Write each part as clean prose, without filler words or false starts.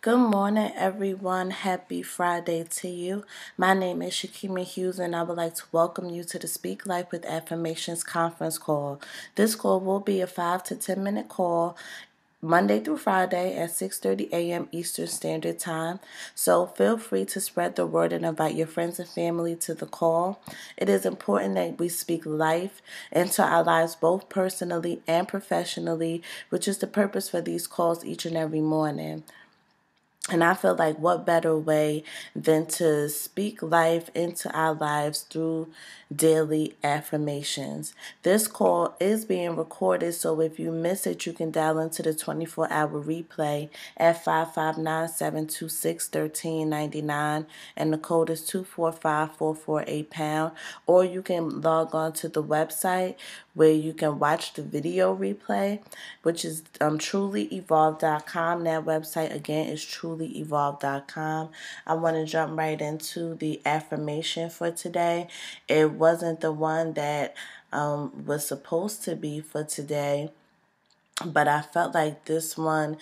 Good morning, everyone. Happy Friday to you. My name is Shakima Hughes, and I would like to welcome you to the Speak Life with Affirmations conference call. This call will be a 5 to 10 minute call Monday through Friday at 6:30 a.m. Eastern Standard Time. So feel free to spread the word and invite your friends and family to the call. It is important that we speak life into our lives both personally and professionally, which is the purpose for these calls each and every morning. And I feel like what better way than to speak life into our lives through daily affirmations. This call is being recorded, so if you miss it, you can dial into the 24-hour replay at 559-726-1399, and the code is 245448#, or you can log on to the website where you can watch the video replay, which is trulyevolve.com. That website again is trulyevolve.com. I want to jump right into the affirmation for today. It wasn't the one that was supposed to be for today, but I felt like this one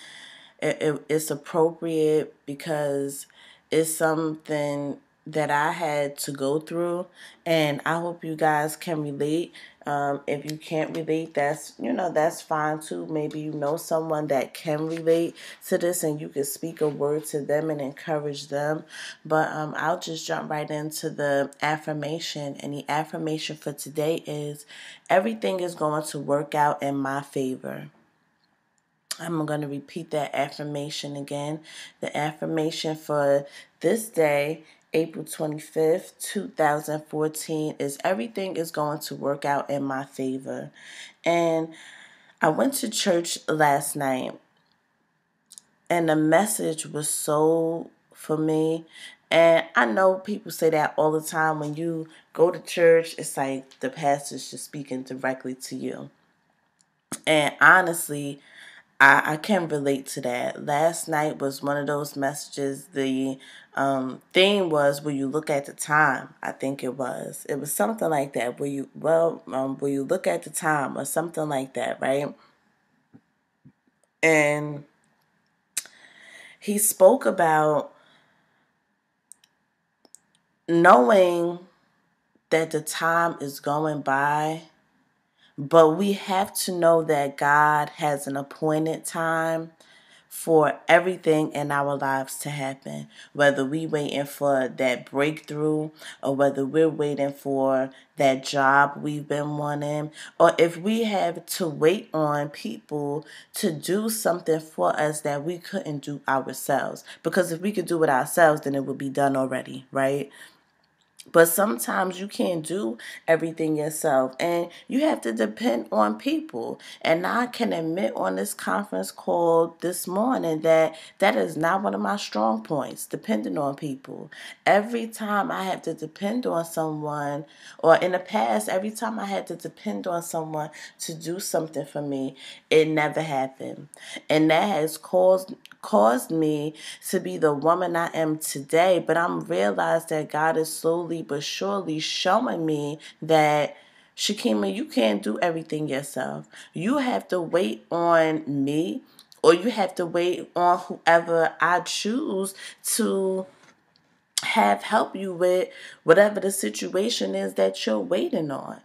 it's appropriate because it's something that I had to go through, and I hope you guys can relate. If you can't relate, that's fine too. Maybe you know someone that can relate to this, and you can speak a word to them and encourage them. But I'll just jump right into the affirmation, and the affirmation for today is everything is going to work out in my favor. I'm going to repeat that affirmation again. The affirmation for this day, April 25th, 2014, is everything is going to work out in my favor. And I went to church last night, and the message was so for me. And I know people say that all the time. When you go to church, it's like the pastor's just speaking directly to you. And honestly, I can relate to that. Last night was one of those messages. The theme was, will you look at the time? I think it was. It was something like that. Will you look at the time or something like that, right? And he spoke about knowing that the time is going by, but we have to know that God has an appointed time for everything in our lives to happen, whether we waiting for that breakthrough, or whether we're waiting for that job we've been wanting, or if we have to wait on people to do something for us that we couldn't do ourselves. Because if we could do it ourselves, then it would be done already, right? But sometimes you can't do everything yourself, and you have to depend on people. And I can admit on this conference call this morning that that is not one of my strong points, depending on people. Every time I have to depend on someone, or in the past, every time I had to depend on someone to do something for me, it never happened. And that has caused me to be the woman I am today. But I'm realized that God is slowly but surely showing me that, Shakima, you can't do everything yourself. You have to wait on me, or you have to wait on whoever I choose to have help you with whatever the situation is that you're waiting on.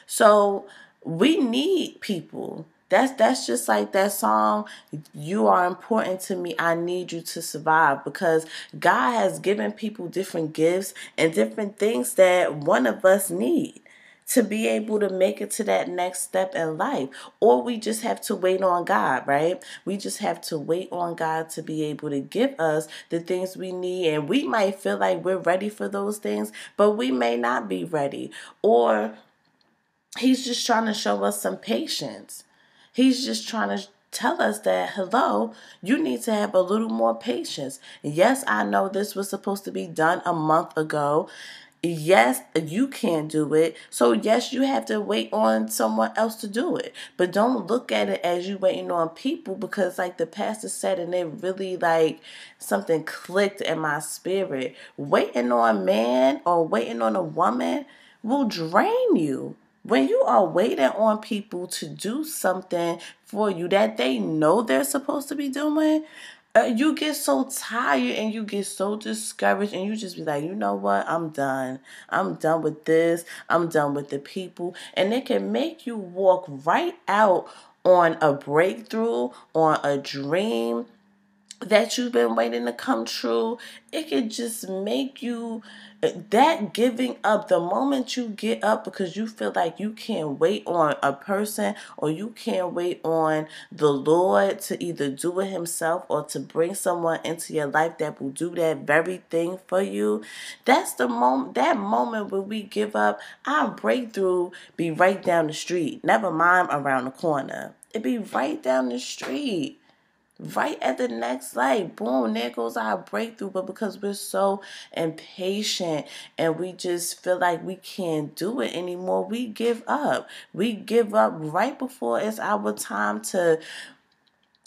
So we need people. That's just like that song, you are important to me, I need you to survive. Because God has given people different gifts and different things that one of us need to be able to make it to that next step in life. Or we just have to wait on God, right? We just have to wait on God to be able to give us the things we need. And we might feel like we're ready for those things, but we may not be ready. Or He's just trying to show us some patience. He's just trying to tell us that, hello, you need to have a little more patience. Yes, I know this was supposed to be done a month ago. Yes, you can't do it. So yes, you have to wait on someone else to do it. But don't look at it as you waiting on people, because like the pastor said, and it really like something clicked in my spirit. Waiting on man or waiting on a woman will drain you. When you are waiting on people to do something for you that they know they're supposed to be doing, You get so tired and you get so discouraged and you just be like, you know what? I'm done. I'm done with this. I'm done with the people. And it can make you walk right out on a breakthrough, on a dream that you've been waiting to come true. It could just make you, that giving up, the moment you get up because you feel like you can't wait on a person or you can't wait on the Lord to either do it himself or to bring someone into your life that will do that very thing for you. That's the moment, that moment when we give up, our breakthrough be right down the street. Never mind around the corner. It be right down the street. Right at the next light, boom, there goes our breakthrough. But because we're so impatient and we just feel like we can't do it anymore, we give up. We give up right before it's our time to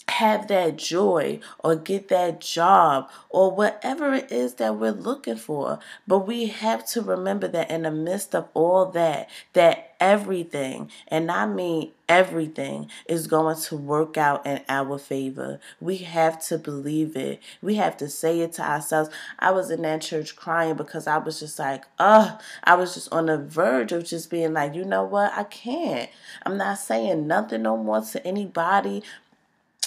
have that joy or get that job or whatever it is that we're looking for. But we have to remember that in the midst of all that, that everything, and I mean everything, is going to work out in our favor. We have to believe it. We have to say it to ourselves. I was in that church crying because I was just like, I was just on the verge of just being like, you know what? I can't. I'm not saying nothing no more to anybody.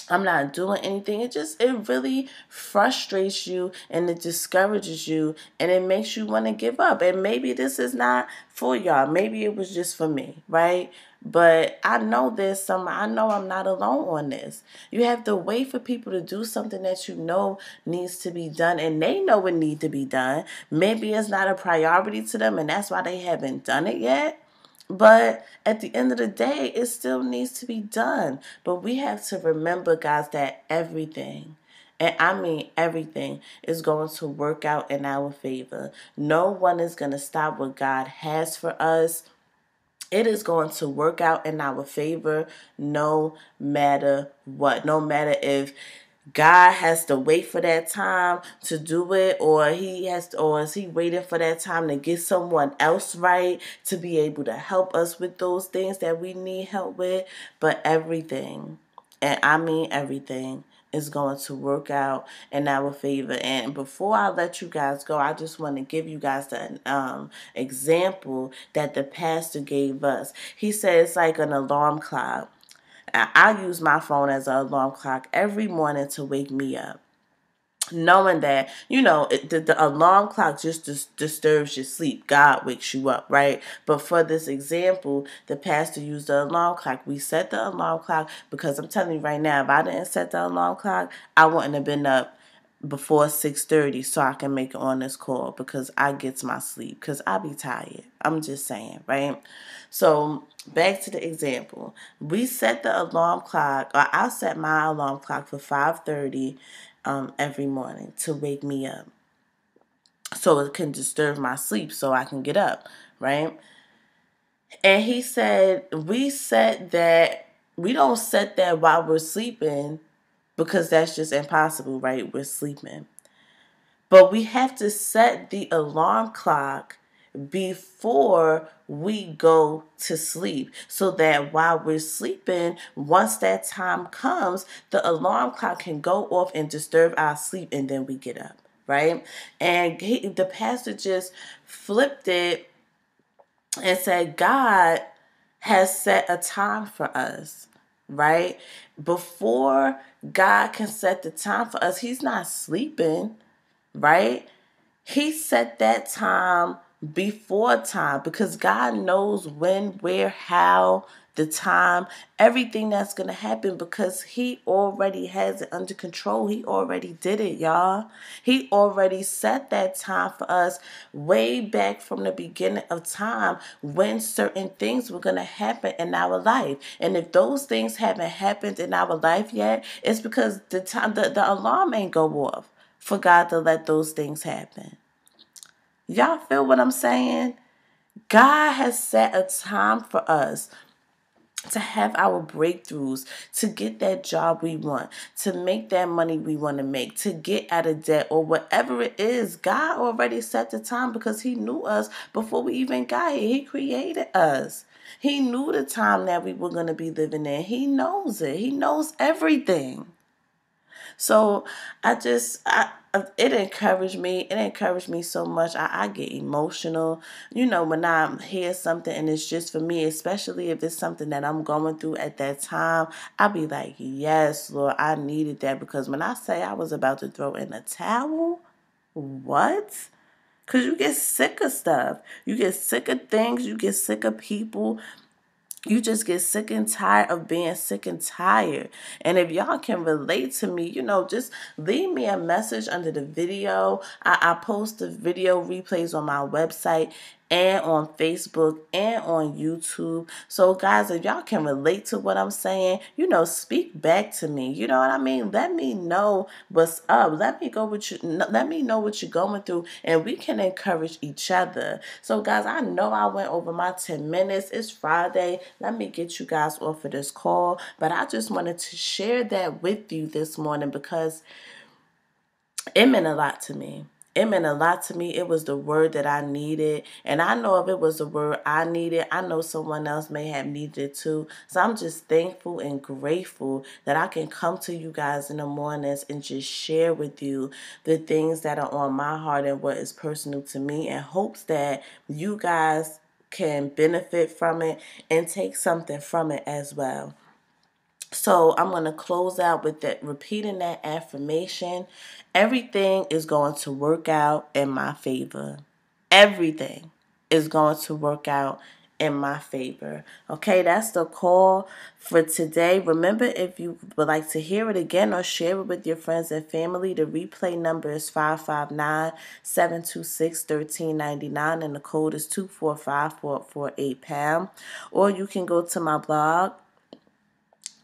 I'm not doing anything. It really frustrates you and it discourages you and it makes you want to give up. And maybe this is not for y'all. Maybe it was just for me, right? But I know I know I'm not alone on this. You have to wait for people to do something that you know needs to be done and they know it needs to be done. Maybe it's not a priority to them and that's why they haven't done it yet. But at the end of the day, it still needs to be done. But we have to remember, guys, that everything, and I mean everything, is going to work out in our favor. No one is going to stop what God has for us. It is going to work out in our favor no matter what. No matter if God has to wait for that time to do it, or or is he waiting for that time to get someone else right to be able to help us with those things that we need help with. But everything, and I mean everything, is going to work out in our favor. And before I let you guys go, I just want to give you guys the example that the pastor gave us. He said it's like an alarm clock. I use my phone as an alarm clock every morning to wake me up. Knowing that, the alarm clock just disturbs your sleep. God wakes you up, right? But for this example, the pastor used the alarm clock. We set the alarm clock because I'm telling you right now, if I didn't set the alarm clock, I wouldn't have been up before 6:30 so I can make it on this call because I get my sleep because I be tired. I'm just saying, right? So back to the example. We set the alarm clock, or I set my alarm clock for 5:30 every morning to wake me up so it can disturb my sleep so I can get up, right? And he said we don't set that while we're sleeping because that's just impossible, right? We're sleeping. But we have to set the alarm clock before we go to sleep so that while we're sleeping, once that time comes, the alarm clock can go off and disturb our sleep and then we get up, right? And the pastor just flipped it and said, God has set a time for us, right? Before God can set the time for us, he's not sleeping, right? He set that time before time because God knows when, where, how, the time, everything that's going to happen because he already has it under control. He already did it, y'all. He already set that time for us way back from the beginning of time when certain things were going to happen in our life. And if those things haven't happened in our life yet, it's because the alarm ain't go off for God to let those things happen. Y'all feel what I'm saying? God has set a time for us to have our breakthroughs, to get that job we want, to make that money we want to make, to get out of debt or whatever it is. God already set the time because he knew us before we even got here. He created us. He knew the time that we were going to be living in. He knows it. He knows everything. So it encouraged me. It encouraged me so much. I get emotional, when I hear something and it's just for me, especially if it's something that I'm going through at that time. I'll be like, yes, Lord, I needed that, because when I say I was about to throw in a towel, what? Because you get sick of stuff. You get sick of things. You get sick of people. You just get sick and tired of being sick and tired. And if y'all can relate to me, just leave me a message under the video. I post the video replays on my website and on Facebook and on YouTube. So guys, if y'all can relate to what I'm saying, speak back to me. You know what I mean? Let me know what's up. Let me know what you're going through, and we can encourage each other. So guys, I know I went over my 10 minutes. It's Friday. Let me get you guys off of this call, but I just wanted to share that with you this morning because it meant a lot to me. It meant a lot to me. It was the word that I needed. And I know if it was the word I needed, I know someone else may have needed it too. So I'm just thankful and grateful that I can come to you guys in the mornings and just share with you the things that are on my heart and what is personal to me, in hopes that you guys can benefit from it and take something from it as well. So I'm going to close out with that, repeating that affirmation. Everything is going to work out in my favor. Everything is going to work out in my favor. Okay, that's the call for today. Remember, if you would like to hear it again or share it with your friends and family, the replay number is 559-726-1399, and the code is 245-448#. Or you can go to my blog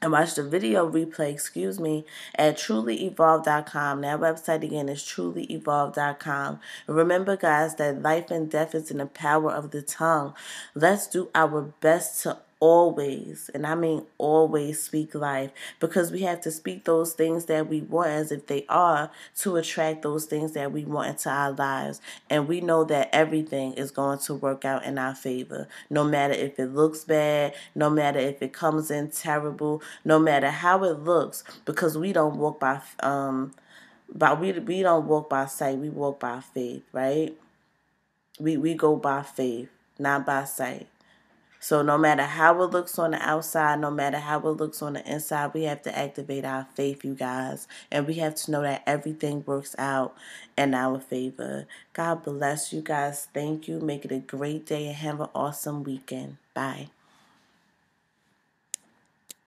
and watch the video replay, at trulyevolve.com. That website again is trulyevolve.com. Remember, guys, that life and death is in the power of the tongue. Let's do our best to always, and I mean always, speak life, because we have to speak those things that we want as if they are, to attract those things that we want into our lives. And we know that everything is going to work out in our favor, no matter if it looks bad, no matter if it comes in terrible, no matter how it looks, because we don't walk we don't walk by sight, we walk by faith, right? We go by faith, not by sight. So no matter how it looks on the outside, no matter how it looks on the inside, we have to activate our faith, you guys. And we have to know that everything works out in our favor. God bless you guys. Thank you. Make it a great day and have an awesome weekend. Bye.